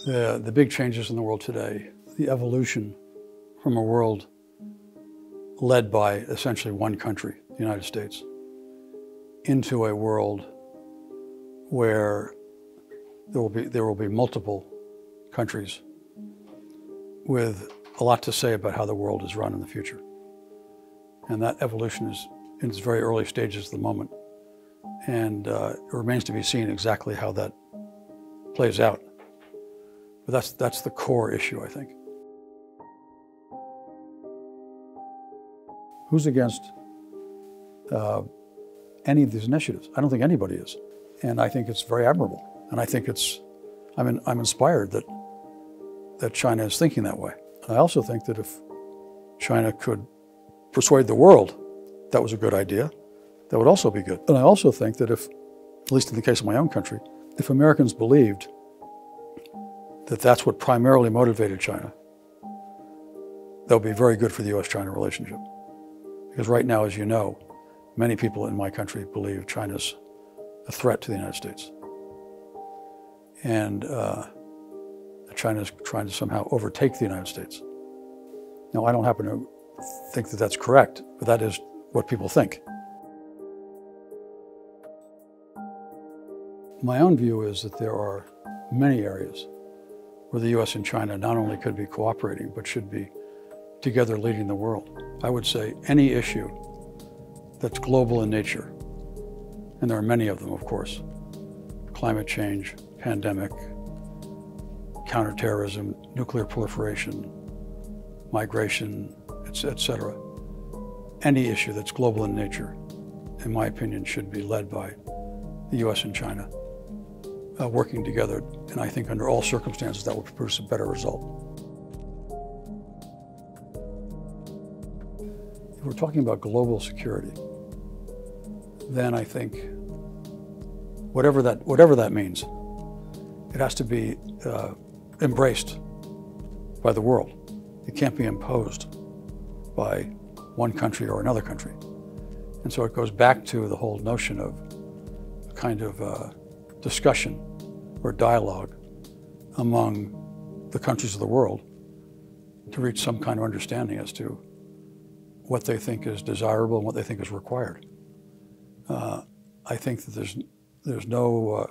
The big changes in the world today, the evolution from a world led by essentially one country, the United States, into a world where there will be multiple countries with a lot to say about how the world is run in the future. And that evolution is in its very early stages at the moment. And it remains to be seen exactly how that plays out. But that's the core issue, I think. Who's against any of these initiatives? I don't think anybody is. And I think it's very admirable. And I think I'm inspired that China is thinking that way. And I also think that if China could persuade the world that was a good idea, that would also be good. And I also think that if, at least in the case of my own country, if Americans believed that that's what primarily motivated China, that would be very good for the U.S. China relationship. Because right now, as you know, many people in my country believe China's a threat to the United States. And China's trying to somehow overtake the United States. Now, I don't happen to think that that's correct, but that is what people think. My own view is that there are many areas where the U.S. and China not only could be cooperating, but should be together leading the world. I would say any issue that's global in nature, and there are many of them, of course, climate change, pandemic, counterterrorism, nuclear proliferation, migration, etc. Any issue that's global in nature, in my opinion, should be led by the U.S. and China working together. And I think under all circumstances, that would produce a better result. If we're talking about global security, then I think whatever that means, it has to be embraced by the world. It can't be imposed by one country or another country. And so it goes back to the whole notion of a kind of discussion or dialogue among the countries of the world to reach some kind of understanding as to what they think is desirable and what they think is required. I think that there's no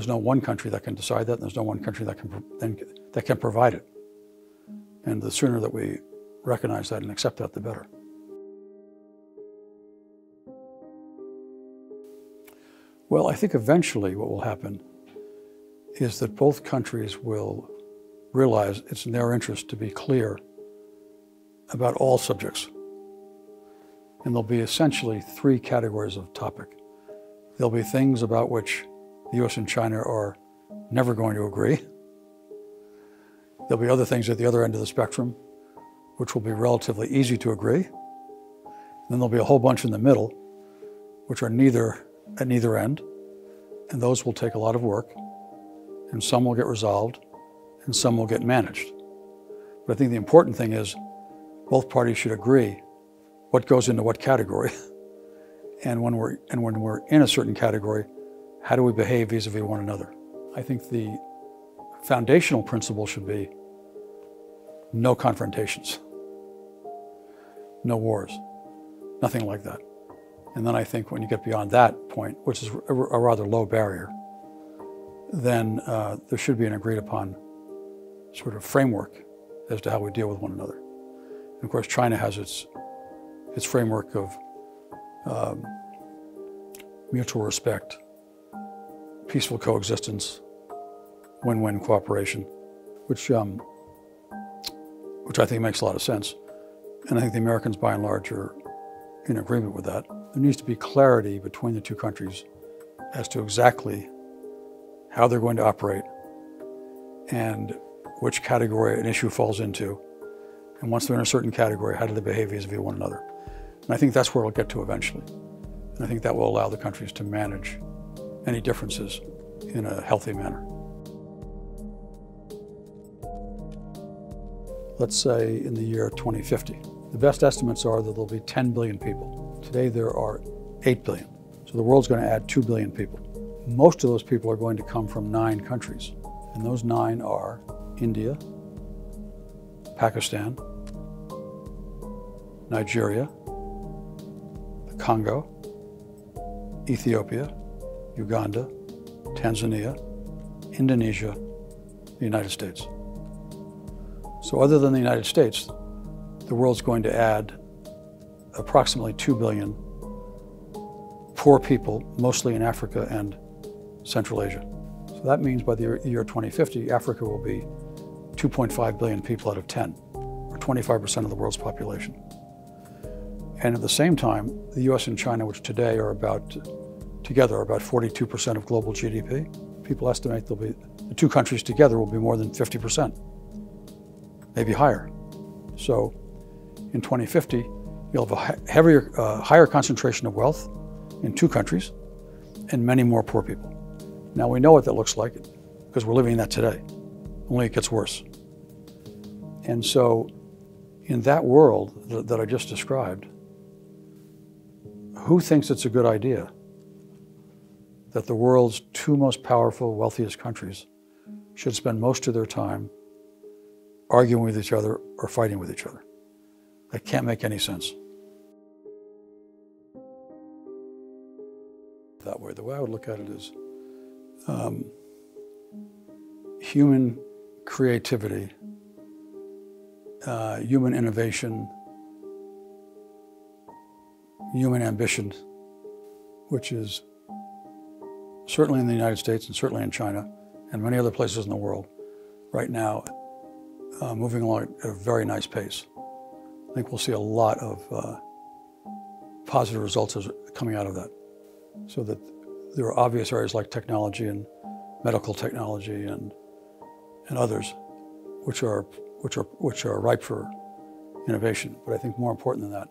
one country that can decide that, and there's no one country that can provide it. And the sooner that we recognize that and accept that, the better. Well, I think eventually what will happen is that both countries will realize it's in their interest to be clear about all subjects. And there'll be essentially three categories of topic. There'll be things about which the U.S. and China are never going to agree. There'll be other things at the other end of the spectrum which will be relatively easy to agree. Then there'll be a whole bunch in the middle which are at neither end, and those will take a lot of work, and some will get resolved, and some will get managed. But I think the important thing is both parties should agree what goes into what category, and when we're in a certain category, how do we behave vis-a-vis one another? I think the foundational principle should be no confrontations, no wars, nothing like that. And then I think when you get beyond that point, which is a rather low barrier, then there should be an agreed upon sort of framework as to how we deal with one another. And of course, China has its framework of mutual respect, peaceful coexistence, win-win cooperation, which I think makes a lot of sense. And I think the Americans, by and large, are in agreement with that. There needs to be clarity between the two countries as to exactly how they're going to operate and which category an issue falls into. And once they're in a certain category, how do they behave vis-a-vis one another? And I think that's where we'll get to eventually. And I think that will allow the countries to manage any differences in a healthy manner. Let's say in the year 2050. The best estimates are that there'll be 10 billion people. Today there are 8 billion. So the world's going to add 2 billion people. Most of those people are going to come from 9 countries. And those 9 are India, Pakistan, Nigeria, the Congo, Ethiopia, Uganda, Tanzania, Indonesia, the United States. So other than the United States, the world's going to add approximately 2 billion poor people, mostly in Africa and Central Asia. So that means by the year 2050, Africa will be 2.5 billion people out of 10, or 25% of the world's population. And at the same time, the U.S. and China, which today are together are about 42% of global GDP, people estimate the 2 countries together will be more than 50%, maybe higher. So in 2050, you'll have a higher concentration of wealth in 2 countries and many more poor people. Now we know what that looks like because we're living that today, only it gets worse. And so in that world that I just described, who thinks it's a good idea that the world's 2 most powerful, wealthiest countries should spend most of their time arguing with each other or fighting with each other? That can't make any sense. That way, the way I would look at it is human creativity, human innovation, human ambition, which is certainly in the United States and certainly in China and many other places in the world right now, moving along at a very nice pace. I think we'll see a lot of positive results coming out of that. So that there are obvious areas like technology and medical technology and others which are ripe for innovation. But I think more important than that,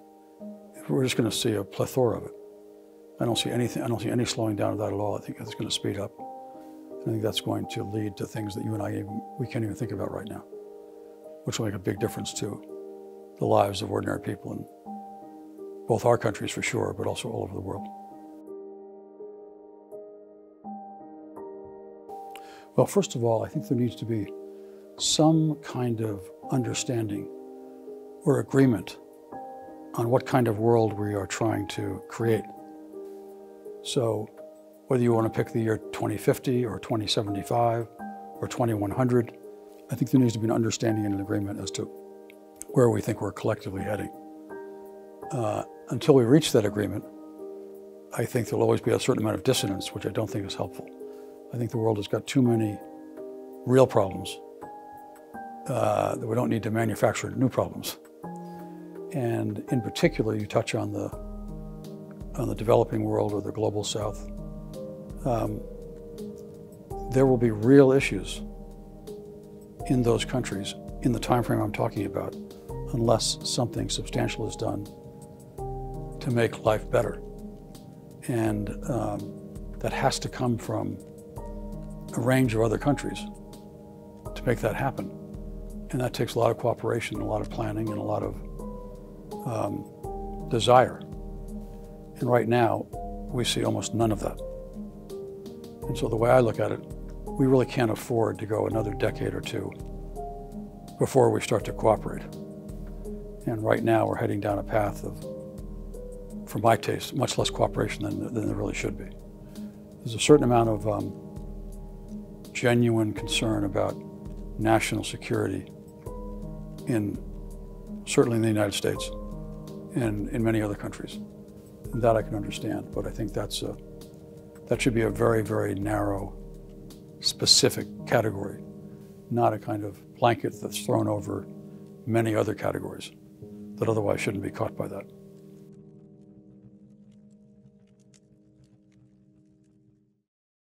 we're just going to see a plethora of it. I don't see any slowing down of that at all. I think it's going to speed up. I think that's going to lead to things that you and I we can't even think about right now, which will make a big difference to the lives of ordinary people in both our countries for sure, but also all over the world. Well, first of all, I think there needs to be some kind of understanding or agreement on what kind of world we are trying to create. So whether you want to pick the year 2050 or 2075 or 2100, I think there needs to be an understanding and an agreement as to where we think we're collectively heading. Until we reach that agreement, I think there'll always be a certain amount of dissonance, which I don't think is helpful. I think the world has got too many real problems that we don't need to manufacture new problems. And in particular, you touch on the developing world or the global south. There will be real issues in those countries in the time frame I'm talking about, unless something substantial is done to make life better. And that has to come from a range of other countries to make that happen. And that takes a lot of cooperation, a lot of planning, and a lot of desire. And right now, we see almost none of that. And so the way I look at it, we really can't afford to go another decade or 2 before we start to cooperate. And right now, we're heading down a path of, for my taste, much less cooperation than there really should be. There's a certain amount of genuine concern about national security certainly in the United States and in many other countries. And that I can understand, but I think that should be a very, very narrow, specific category, not a kind of blanket that's thrown over many other categories that otherwise shouldn't be caught by that.